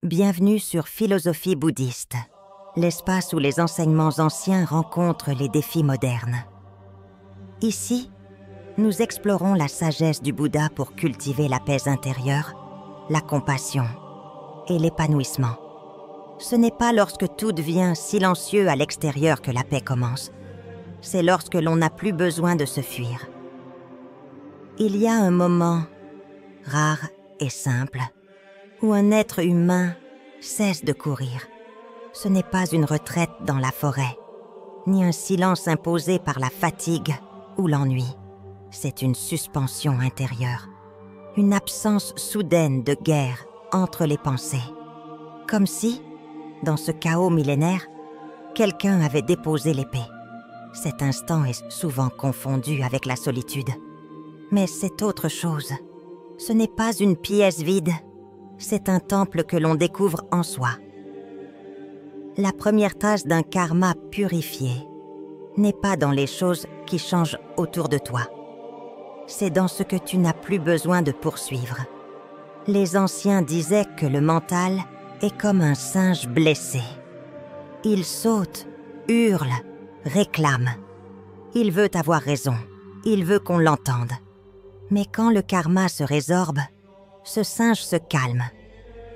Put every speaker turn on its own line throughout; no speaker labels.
Bienvenue sur Philosophie bouddhiste, l'espace où les enseignements anciens rencontrent les défis modernes. Ici, nous explorons la sagesse du Bouddha pour cultiver la paix intérieure, la compassion et l'épanouissement. Ce n'est pas lorsque tout devient silencieux à l'extérieur que la paix commence. C'est lorsque l'on n'a plus besoin de se fuir. Il y a un moment rare et simple où un être humain cesse de courir. Ce n'est pas une retraite dans la forêt, ni un silence imposé par la fatigue ou l'ennui. C'est une suspension intérieure, une absence soudaine de guerre entre les pensées. Comme si, dans ce chaos millénaire, quelqu'un avait déposé l'épée. Cet instant est souvent confondu avec la solitude. Mais c'est autre chose. Ce n'est pas une pièce vide, c'est un temple que l'on découvre en soi. La première tasse d'un karma purifié n'est pas dans les choses qui changent autour de toi. C'est dans ce que tu n'as plus besoin de poursuivre. Les anciens disaient que le mental est comme un singe blessé. Il saute, hurle, réclame. Il veut avoir raison, il veut qu'on l'entende. Mais quand le karma se résorbe, ce singe se calme,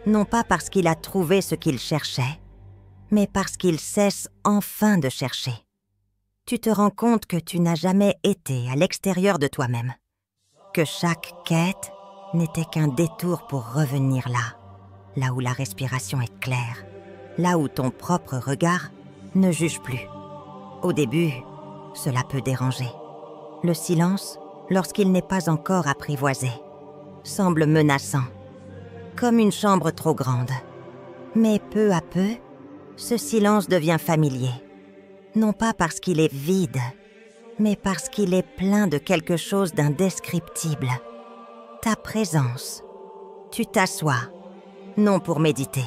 non pas parce qu'il a trouvé ce qu'il cherchait, mais parce qu'il cesse enfin de chercher. Tu te rends compte que tu n'as jamais été à l'extérieur de toi-même, que chaque quête n'était qu'un détour pour revenir là où la respiration est claire, là où ton propre regard ne juge plus. Au début, cela peut déranger. Le silence, lorsqu'il n'est pas encore apprivoisé, semble menaçant, comme une chambre trop grande. Mais peu à peu, ce silence devient familier. Non pas parce qu'il est vide, mais parce qu'il est plein de quelque chose d'indescriptible. Ta présence. Tu t'assois, non pour méditer,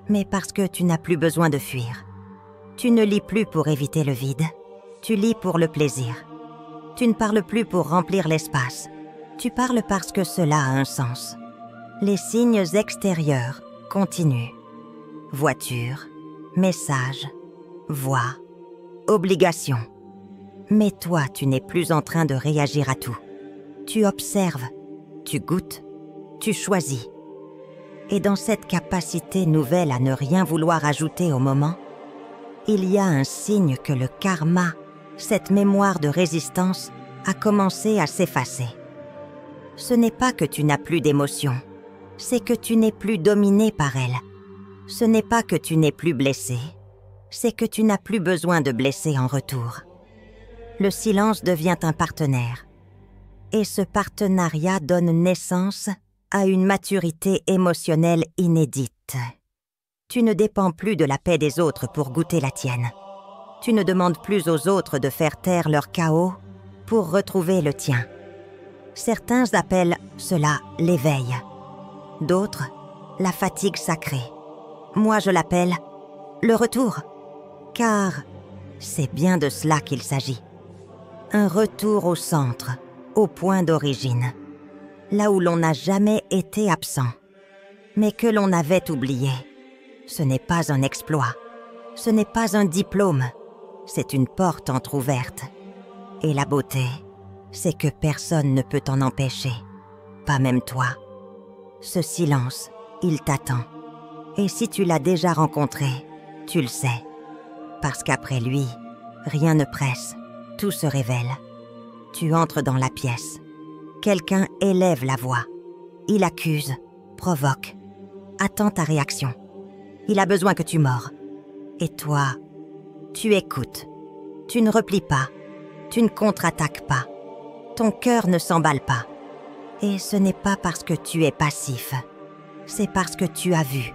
mais parce que tu n'as plus besoin de fuir. Tu ne lis plus pour éviter le vide, tu lis pour le plaisir. Tu ne parles plus pour remplir l'espace, tu parles parce que cela a un sens. Les signes extérieurs continuent. Voiture, message, voix, obligation. Mais toi, tu n'es plus en train de réagir à tout. Tu observes, tu goûtes, tu choisis. Et dans cette capacité nouvelle à ne rien vouloir ajouter au moment, il y a un signe que le karma, cette mémoire de résistance, a commencé à s'effacer. Ce n'est pas que tu n'as plus d'émotion, c'est que tu n'es plus dominé par elle. Ce n'est pas que tu n'es plus blessé, c'est que tu n'as plus besoin de blesser en retour. Le silence devient un partenaire. Et ce partenariat donne naissance à une maturité émotionnelle inédite. Tu ne dépends plus de la paix des autres pour goûter la tienne. Tu ne demandes plus aux autres de faire taire leur chaos pour retrouver le tien. Certains appellent cela l'éveil. D'autres, la fatigue sacrée. Moi, je l'appelle le retour. Car c'est bien de cela qu'il s'agit. Un retour au centre, au point d'origine. Là où l'on n'a jamais été absent, mais que l'on avait oublié. Ce n'est pas un exploit. Ce n'est pas un diplôme. C'est une porte entr'ouverte. Et la beauté, c'est que personne ne peut t'en empêcher. Pas même toi. Ce silence, il t'attend. Et si tu l'as déjà rencontré, tu le sais. Parce qu'après lui, rien ne presse, tout se révèle. Tu entres dans la pièce. Quelqu'un élève la voix. Il accuse, provoque, attend ta réaction. Il a besoin que tu mords. Et toi, tu écoutes. Tu ne replies pas. Tu ne contre-attaques pas. Ton cœur ne s'emballe pas. Et ce n'est pas parce que tu es passif. C'est parce que tu as vu,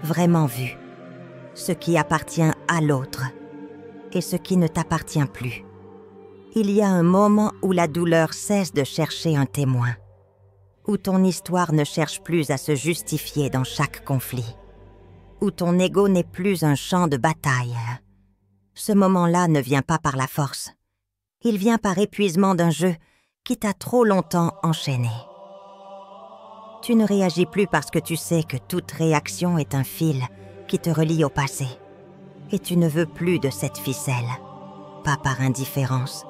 vraiment vu, ce qui appartient à l'autre et ce qui ne t'appartient plus. Il y a un moment où la douleur cesse de chercher un témoin, où ton histoire ne cherche plus à se justifier dans chaque conflit, où ton ego n'est plus un champ de bataille. Ce moment-là ne vient pas par la force. Il vient par épuisement d'un jeu qui t'a trop longtemps enchaîné. Tu ne réagis plus parce que tu sais que toute réaction est un fil qui te relie au passé. Et tu ne veux plus de cette ficelle. Pas par indifférence,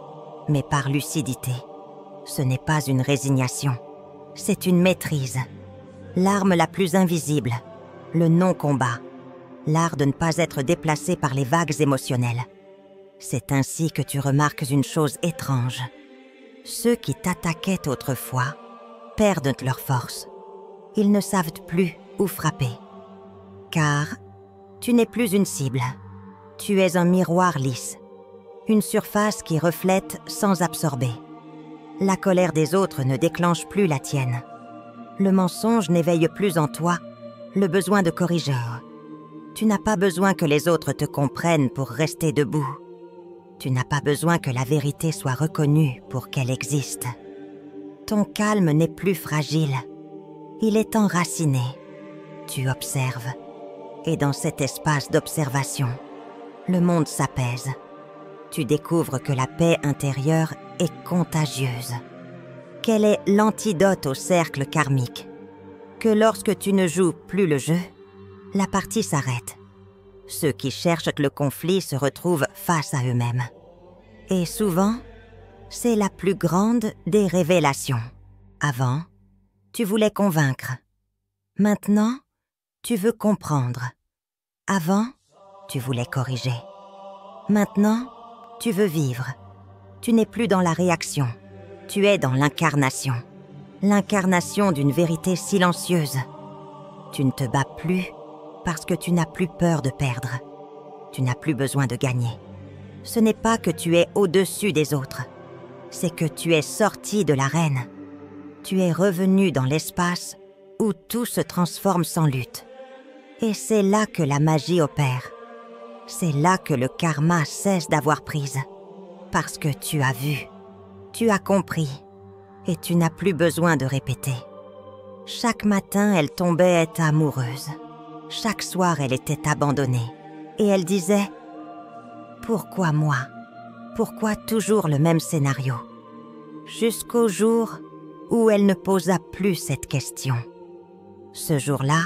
mais par lucidité. Ce n'est pas une résignation, c'est une maîtrise. L'arme la plus invisible, le non-combat. L'art de ne pas être déplacé par les vagues émotionnelles. C'est ainsi que tu remarques une chose étrange. Ceux qui t'attaquaient autrefois perdent leur force. Ils ne savent plus où frapper. Car tu n'es plus une cible. Tu es un miroir lisse. Une surface qui reflète sans absorber. La colère des autres ne déclenche plus la tienne. Le mensonge n'éveille plus en toi le besoin de corrigeur. Tu n'as pas besoin que les autres te comprennent pour rester debout. Tu n'as pas besoin que la vérité soit reconnue pour qu'elle existe. Ton calme n'est plus fragile. Il est enraciné. Tu observes. Et dans cet espace d'observation, le monde s'apaise. Tu découvres que la paix intérieure est contagieuse. Qu'elle est l'antidote au cercle karmique. Que lorsque tu ne joues plus le jeu, la partie s'arrête. Ceux qui cherchent le conflit se retrouvent face à eux-mêmes. Et souvent, c'est la plus grande des révélations. Avant, tu voulais convaincre. Maintenant, tu veux comprendre. Avant, tu voulais corriger. Maintenant, tu veux vivre. Tu n'es plus dans la réaction. Tu es dans l'incarnation. L'incarnation d'une vérité silencieuse. Tu ne te bats plus parce que tu n'as plus peur de perdre. Tu n'as plus besoin de gagner. Ce n'est pas que tu es au-dessus des autres. C'est que tu es sorti de l'arène. Tu es revenu dans l'espace où tout se transforme sans lutte. Et c'est là que la magie opère. C'est là que le karma cesse d'avoir prise. Parce que tu as vu, tu as compris, et tu n'as plus besoin de répéter. Chaque matin, elle tombait amoureuse. Chaque soir, elle était abandonnée. Et elle disait « Pourquoi moi? Pourquoi toujours le même scénario ?» Jusqu'au jour où elle ne posa plus cette question. Ce jour-là,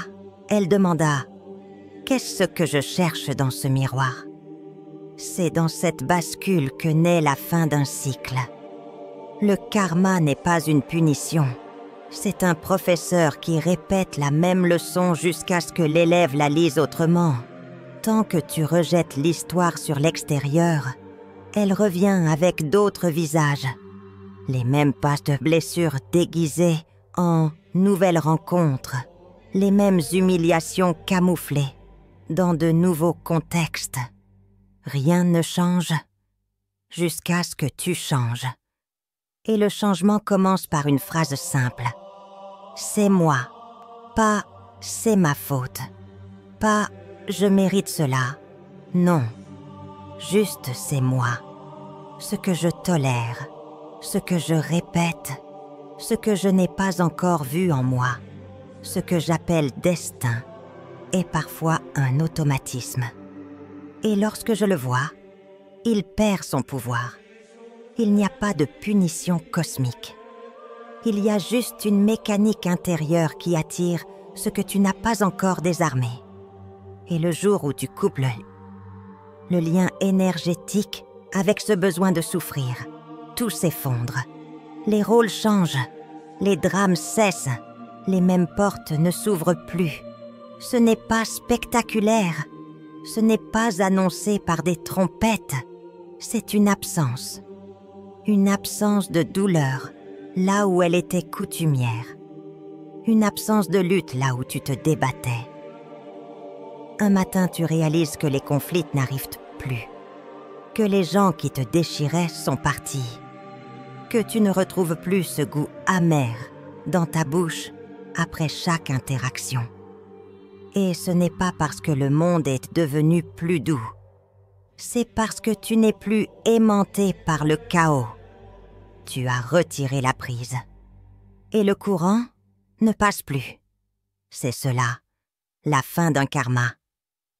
elle demanda « Qu'est-ce que je cherche dans ce miroir ?» C'est dans cette bascule que naît la fin d'un cycle. Le karma n'est pas une punition. C'est un professeur qui répète la même leçon jusqu'à ce que l'élève la lise autrement. Tant que tu rejettes l'histoire sur l'extérieur, elle revient avec d'autres visages. Les mêmes pages de blessures déguisées en nouvelles rencontres. Les mêmes humiliations camouflées dans de nouveaux contextes. Rien ne change jusqu'à ce que tu changes. Et le changement commence par une phrase simple. C'est moi, pas c'est ma faute, pas je mérite cela. Non, juste c'est moi. Ce que je tolère, ce que je répète, ce que je n'ai pas encore vu en moi, ce que j'appelle destin est parfois un automatisme. Et lorsque je le vois, il perd son pouvoir. Il n'y a pas de punition cosmique. Il y a juste une mécanique intérieure qui attire ce que tu n'as pas encore désarmé. Et le jour où tu coupes le lien énergétique avec ce besoin de souffrir, tout s'effondre. Les rôles changent, les drames cessent, les mêmes portes ne s'ouvrent plus. Ce n'est pas spectaculaire, ce n'est pas annoncé par des trompettes, c'est une absence de douleur, là où elle était coutumière. Une absence de lutte là où tu te débattais. Un matin, tu réalises que les conflits n'arrivent plus, que les gens qui te déchiraient sont partis, que tu ne retrouves plus ce goût amer dans ta bouche après chaque interaction. Et ce n'est pas parce que le monde est devenu plus doux. C'est parce que tu n'es plus aimanté par le chaos. Tu as retiré la prise. Et le courant ne passe plus. C'est cela, la fin d'un karma.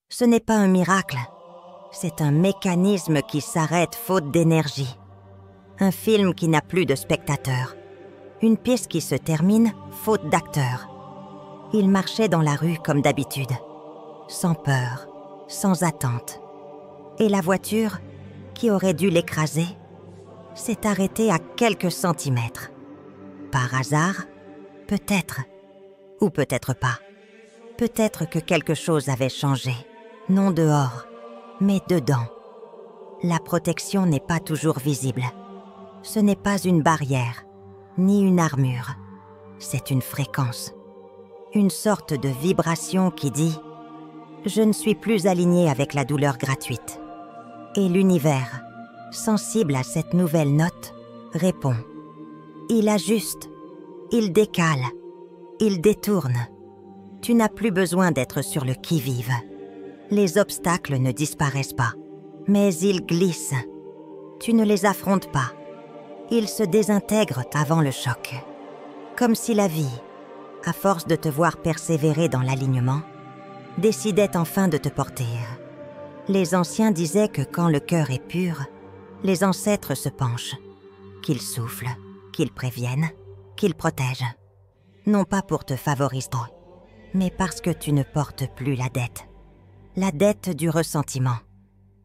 Ce n'est pas un miracle. C'est un mécanisme qui s'arrête faute d'énergie. Un film qui n'a plus de spectateurs. Une pièce qui se termine faute d'acteurs. Il marchait dans la rue comme d'habitude, sans peur, sans attente. Et la voiture, qui aurait dû l'écraser, s'est arrêtée à quelques centimètres. Par hasard, peut-être, ou peut-être pas. Peut-être que quelque chose avait changé, non dehors, mais dedans. La protection n'est pas toujours visible. Ce n'est pas une barrière, ni une armure. C'est une fréquence. Une sorte de vibration qui dit « Je ne suis plus aligné avec la douleur gratuite ». Et l'univers, sensible à cette nouvelle note, répond. Il ajuste, il décale, il détourne. Tu n'as plus besoin d'être sur le qui-vive. Les obstacles ne disparaissent pas, mais ils glissent. Tu ne les affrontes pas. Ils se désintègrent avant le choc. Comme si la vie, à force de te voir persévérer dans l'alignement, décidait enfin de te porter. Les anciens disaient que quand le cœur est pur, les ancêtres se penchent, qu'ils soufflent, qu'ils préviennent, qu'ils protègent. Non pas pour te favoriser, mais parce que tu ne portes plus la dette. La dette du ressentiment,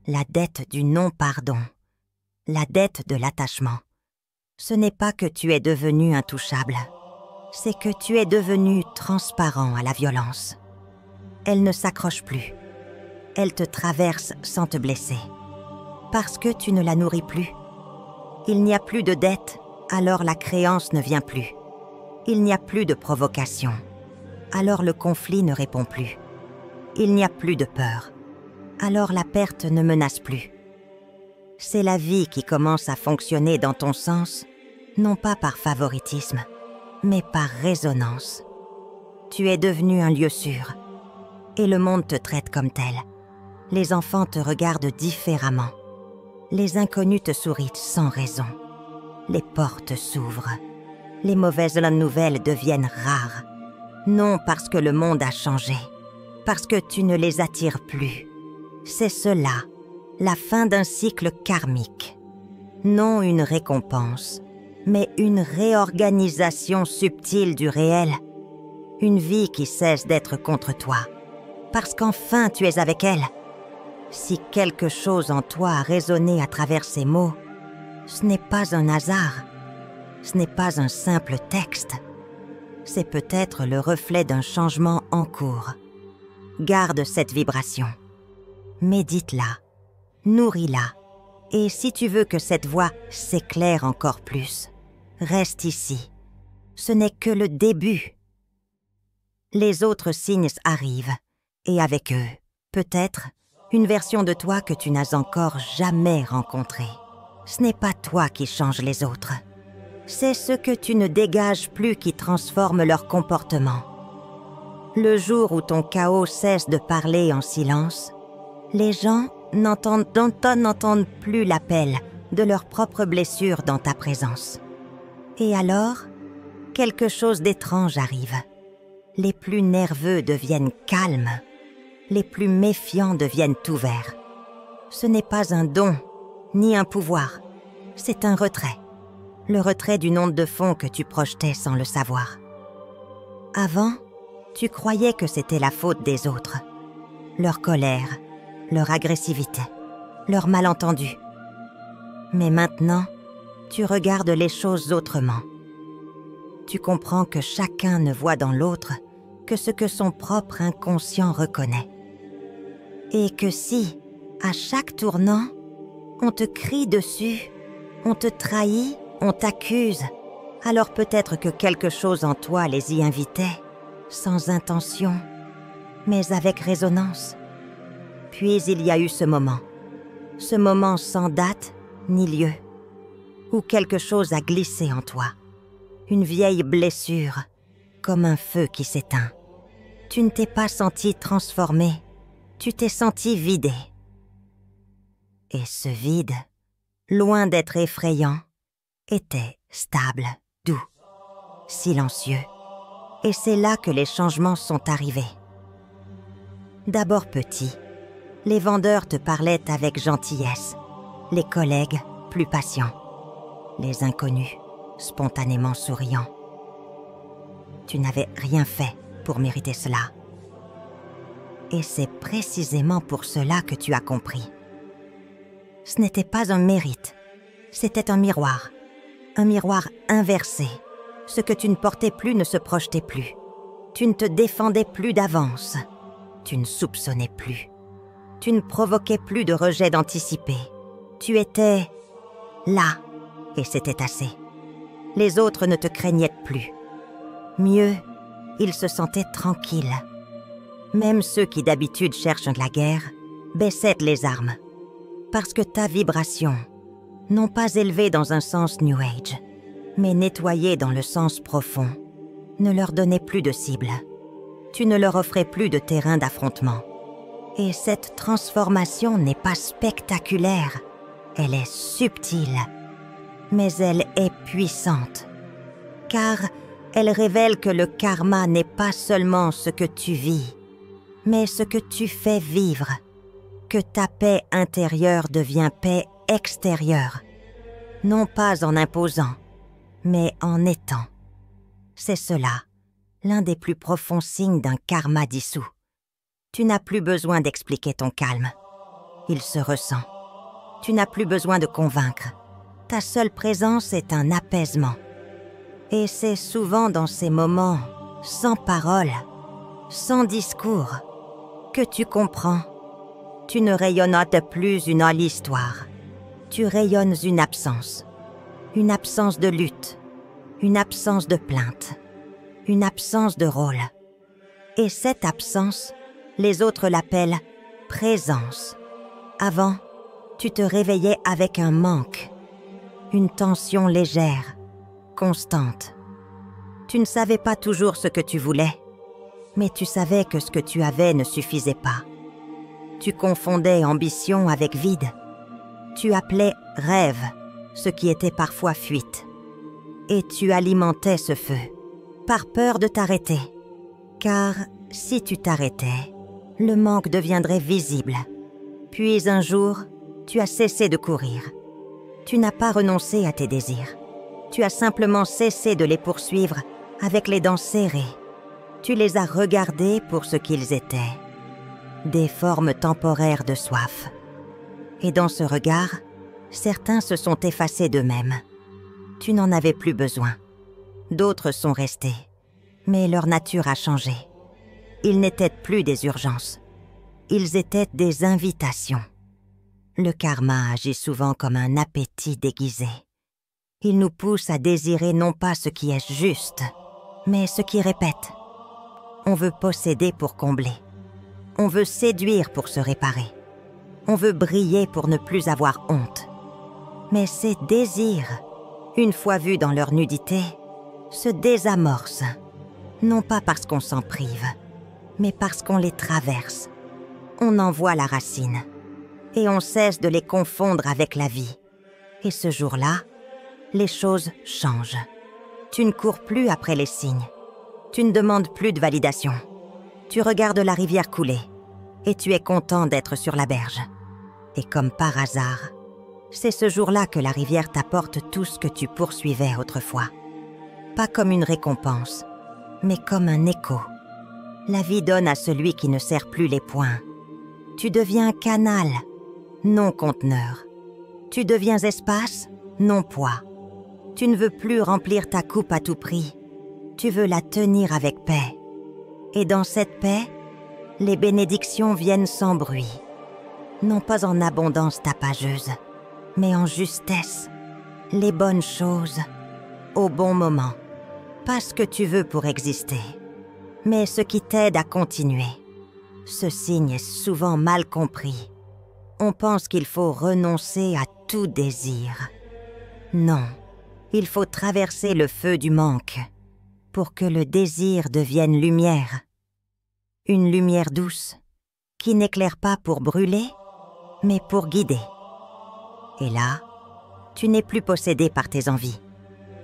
la dette du non-pardon, la dette de l'attachement. Ce n'est pas que tu es devenu intouchable, c'est que tu es devenu transparent à la violence. Elle ne s'accroche plus. Elle te traverse sans te blesser. Parce que tu ne la nourris plus. Il n'y a plus de dette, alors la créance ne vient plus. Il n'y a plus de provocation, alors le conflit ne répond plus. Il n'y a plus de peur, alors la perte ne menace plus. C'est la vie qui commence à fonctionner dans ton sens, non pas par favoritisme, mais par résonance. Tu es devenu un lieu sûr, et le monde te traite comme tel. Les enfants te regardent différemment. Les inconnus te sourient sans raison. Les portes s'ouvrent. Les mauvaises nouvelles deviennent rares. Non parce que le monde a changé, parce que tu ne les attires plus. C'est cela, la fin d'un cycle karmique. Non une récompense, mais une réorganisation subtile du réel. Une vie qui cesse d'être contre toi, parce qu'enfin tu es avec elle. Si quelque chose en toi a résonné à travers ces mots, ce n'est pas un hasard, ce n'est pas un simple texte. C'est peut-être le reflet d'un changement en cours. Garde cette vibration. Médite-la, nourris-la. Et si tu veux que cette voix s'éclaire encore plus, reste ici. Ce n'est que le début. Les autres signes arrivent, et avec eux, peut-être, une version de toi que tu n'as encore jamais rencontrée. Ce n'est pas toi qui changes les autres. C'est ce que tu ne dégages plus qui transforme leur comportement. Le jour où ton chaos cesse de parler en silence, les gens n'entendent plus l'appel de leurs propres blessures dans ta présence. Et alors, quelque chose d'étrange arrive. Les plus nerveux deviennent calmes. Les plus méfiants deviennent ouverts. Ce n'est pas un don, ni un pouvoir. C'est un retrait. Le retrait d'une onde de fond que tu projetais sans le savoir. Avant, tu croyais que c'était la faute des autres. Leur colère, leur agressivité, leur malentendu. Mais maintenant, tu regardes les choses autrement. Tu comprends que chacun ne voit dans l'autre que ce que son propre inconscient reconnaît. Et que si, à chaque tournant, on te crie dessus, on te trahit, on t'accuse, alors peut-être que quelque chose en toi les y invitait, sans intention, mais avec résonance. Puis il y a eu ce moment sans date ni lieu, où quelque chose a glissé en toi, une vieille blessure, comme un feu qui s'éteint. Tu ne t'es pas senti transformé, tu t'es senti vidé. Et ce vide, loin d'être effrayant, était stable, doux, silencieux. Et c'est là que les changements sont arrivés. D'abord petit, les vendeurs te parlaient avec gentillesse, les collègues plus patients, les inconnus spontanément souriants. Tu n'avais rien fait pour mériter cela. Et c'est précisément pour cela que tu as compris. Ce n'était pas un mérite, c'était un miroir inversé. Ce que tu ne portais plus ne se projetait plus. Tu ne te défendais plus d'avance. Tu ne soupçonnais plus. Tu ne provoquais plus de rejet d'anticipé. Tu étais là, et c'était assez. Les autres ne te craignaient plus. Mieux, ils se sentaient tranquilles. Même ceux qui d'habitude cherchent la guerre baissaient les armes. Parce que ta vibration, non pas élevée dans un sens New Age, mais nettoyée dans le sens profond, ne leur donnait plus de cible. Tu ne leur offrais plus de terrain d'affrontement. Et cette transformation n'est pas spectaculaire, elle est subtile, mais elle est puissante, car elle révèle que le karma n'est pas seulement ce que tu vis, mais ce que tu fais vivre, que ta paix intérieure devient paix extérieure, non pas en imposant, mais en étant. C'est cela, l'un des plus profonds signes d'un karma dissous. Tu n'as plus besoin d'expliquer ton calme. Il se ressent. Tu n'as plus besoin de convaincre. Ta seule présence est un apaisement. Et c'est souvent dans ces moments, sans parole, sans discours, que tu comprends. Tu ne rayonnes plus une hall histoire. Tu rayonnes une absence de lutte, une absence de plainte, une absence de rôle. Et cette absence, les autres l'appellent présence. Avant, tu te réveillais avec un manque, une tension légère, constante. Tu ne savais pas toujours ce que tu voulais, mais tu savais que ce que tu avais ne suffisait pas. Tu confondais ambition avec vide. Tu appelais rêve ce qui était parfois fuite. Et tu alimentais ce feu, par peur de t'arrêter. Car si tu t'arrêtais, le manque deviendrait visible. Puis un jour, tu as cessé de courir. Tu n'as pas renoncé à tes désirs. Tu as simplement cessé de les poursuivre avec les dents serrées. Tu les as regardés pour ce qu'ils étaient. Des formes temporaires de soif. Et dans ce regard, certains se sont effacés d'eux-mêmes. Tu n'en avais plus besoin. D'autres sont restés, mais leur nature a changé. Ils n'étaient plus des urgences. Ils étaient des invitations. Le karma agit souvent comme un appétit déguisé. Il nous pousse à désirer non pas ce qui est juste, mais ce qui répète. On veut posséder pour combler. On veut séduire pour se réparer. On veut briller pour ne plus avoir honte. Mais ces désirs, une fois vus dans leur nudité, se désamorcent. Non pas parce qu'on s'en prive, mais parce qu'on les traverse. On en voit la racine. Et on cesse de les confondre avec la vie. Et ce jour-là, les choses changent. Tu ne cours plus après les signes. Tu ne demandes plus de validation. Tu regardes la rivière couler. Et tu es content d'être sur la berge. Et comme par hasard, c'est ce jour-là que la rivière t'apporte tout ce que tu poursuivais autrefois. Pas comme une récompense, mais comme un écho. La vie donne à celui qui ne serre plus les poings. Tu deviens canal, non conteneur. Tu deviens espace, non poids. Tu ne veux plus remplir ta coupe à tout prix. Tu veux la tenir avec paix. Et dans cette paix, les bénédictions viennent sans bruit. Non pas en abondance tapageuse, mais en justesse. Les bonnes choses, au bon moment. Pas ce que tu veux pour exister, mais ce qui t'aide à continuer. Ce signe est souvent mal compris. On pense qu'il faut renoncer à tout désir. Non, il faut traverser le feu du manque pour que le désir devienne lumière. Une lumière douce qui n'éclaire pas pour brûler, mais pour guider. Et là, tu n'es plus possédé par tes envies.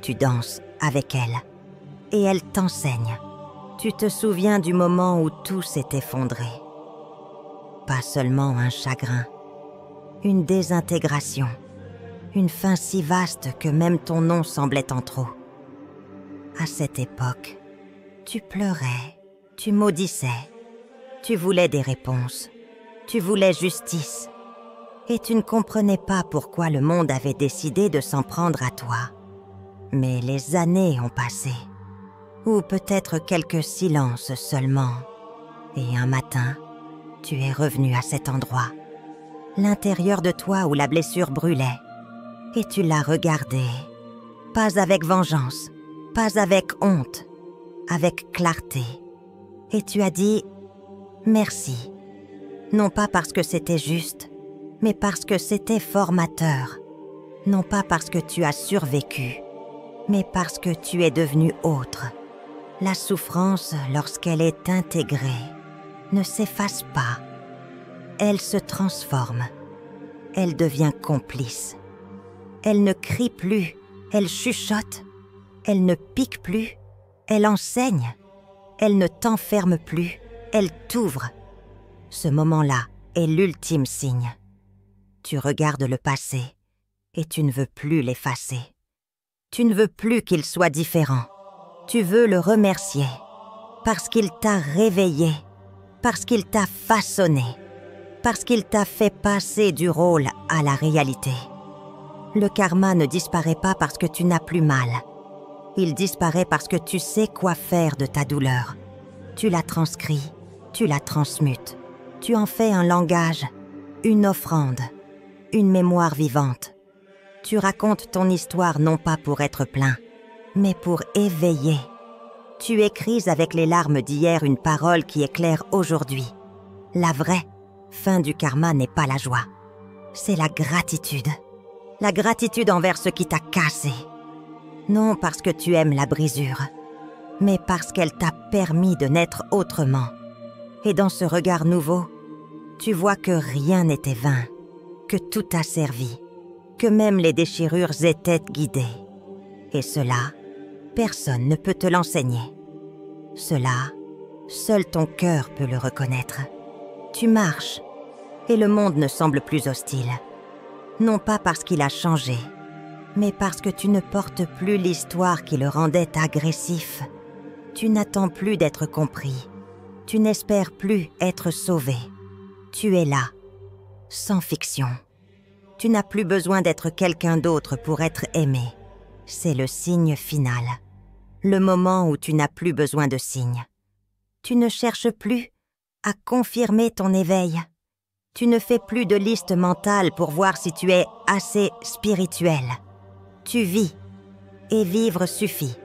Tu danses avec elles et elles t'enseignent. Tu te souviens du moment où tout s'est effondré. Pas seulement un chagrin, une désintégration, une fin si vaste que même ton nom semblait en trop. À cette époque, tu pleurais, Tu maudissais. Tu voulais des réponses. Tu voulais justice. Et tu ne comprenais pas pourquoi le monde avait décidé de s'en prendre à toi. Mais les années ont passé. Ou peut-être quelques silences seulement. Et un matin, tu es revenu à cet endroit. L'intérieur de toi où la blessure brûlait. Et tu l'as regardé. Pas avec vengeance, pas avec honte, avec clarté. Et tu as dit « merci ». Non pas parce que c'était juste, mais parce que c'était formateur. Non pas parce que tu as survécu, mais parce que tu es devenu autre. La souffrance, lorsqu'elle est intégrée, ne s'efface pas. Elle se transforme. Elle devient complice. Elle ne crie plus, elle chuchote. Elle ne pique plus, elle enseigne. Elle ne t'enferme plus, elle t'ouvre. Ce moment-là est l'ultime signe. Tu regardes le passé et tu ne veux plus l'effacer. Tu ne veux plus qu'il soit différent. Tu veux le remercier parce qu'il t'a réveillé, parce qu'il t'a façonné, parce qu'il t'a fait passer du rôle à la réalité. Le karma ne disparaît pas parce que tu n'as plus mal. Il disparaît parce que tu sais quoi faire de ta douleur. Tu la transcris, tu la transmutes. Tu en fais un langage, une offrande, une mémoire vivante. Tu racontes ton histoire non pas pour être plein, mais pour éveiller. Tu écris avec les larmes d'hier une parole qui éclaire aujourd'hui. La vraie fin du karma n'est pas la joie. C'est la gratitude. La gratitude envers ce qui t'a cassé. Non parce que tu aimes la brisure, mais parce qu'elle t'a permis de naître autrement. Et dans ce regard nouveau, tu vois que rien n'était vain, que tout a servi, que même les déchirures étaient guidées. Et cela, personne ne peut te l'enseigner. Cela, seul ton cœur peut le reconnaître. Tu marches, et le monde ne semble plus hostile. Non pas parce qu'il a changé, mais parce que tu ne portes plus l'histoire qui le rendait agressif. Tu n'attends plus d'être compris. Tu n'espères plus être sauvé. Tu es là, sans fiction. Tu n'as plus besoin d'être quelqu'un d'autre pour être aimé. C'est le signe final. Le moment où tu n'as plus besoin de signes. Tu ne cherches plus à confirmer ton éveil. Tu ne fais plus de liste mentale pour voir si tu es assez spirituel. Tu vis, et vivre suffit.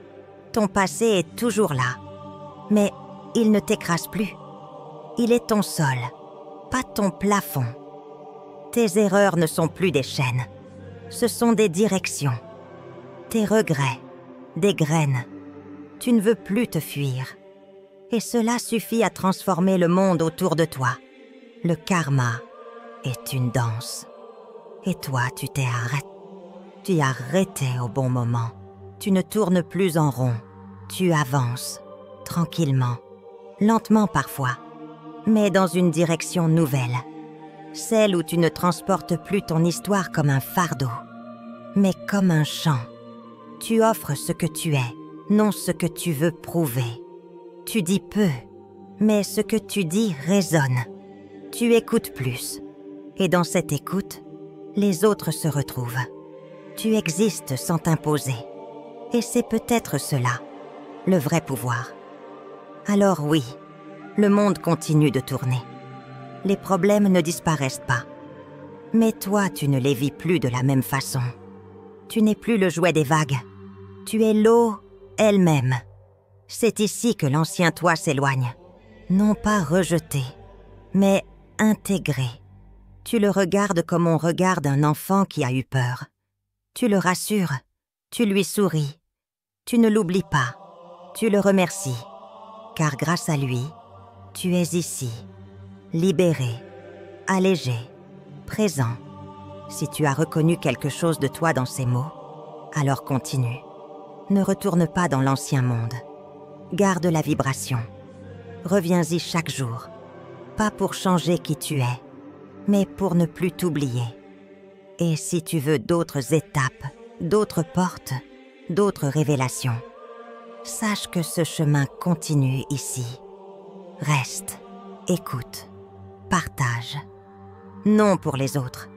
Ton passé est toujours là, mais il ne t'écrase plus. Il est ton sol, pas ton plafond. Tes erreurs ne sont plus des chaînes, ce sont des directions. Tes regrets, des graines. Tu ne veux plus te fuir. Et cela suffit à transformer le monde autour de toi. Le karma est une danse. Et toi, tu t'es arrêté. Tu es arrêté au bon moment. Tu ne tournes plus en rond. Tu avances, tranquillement, lentement parfois, mais dans une direction nouvelle. Celle où tu ne transportes plus ton histoire comme un fardeau, mais comme un chant. Tu offres ce que tu es, non ce que tu veux prouver. Tu dis peu, mais ce que tu dis résonne. Tu écoutes plus, et dans cette écoute, les autres se retrouvent. Tu existes sans t'imposer, et c'est peut-être cela, le vrai pouvoir. Alors oui, le monde continue de tourner. Les problèmes ne disparaissent pas. Mais toi, tu ne les vis plus de la même façon. Tu n'es plus le jouet des vagues. Tu es l'eau elle-même. C'est ici que l'ancien toi s'éloigne. Non pas rejeté, mais intégré. Tu le regardes comme on regarde un enfant qui a eu peur. Tu le rassures, tu lui souris. Tu ne l'oublies pas, tu le remercies. Car grâce à lui, tu es ici, libéré, allégé, présent. Si tu as reconnu quelque chose de toi dans ces mots, alors continue. Ne retourne pas dans l'ancien monde. Garde la vibration. Reviens-y chaque jour. Pas pour changer qui tu es, mais pour ne plus t'oublier. Et si tu veux d'autres étapes, d'autres portes, d'autres révélations, sache que ce chemin continue ici, Reste, écoute, partage. Non pour les autres,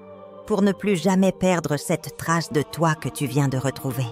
pour ne plus jamais perdre cette trace de toi que tu viens de retrouver.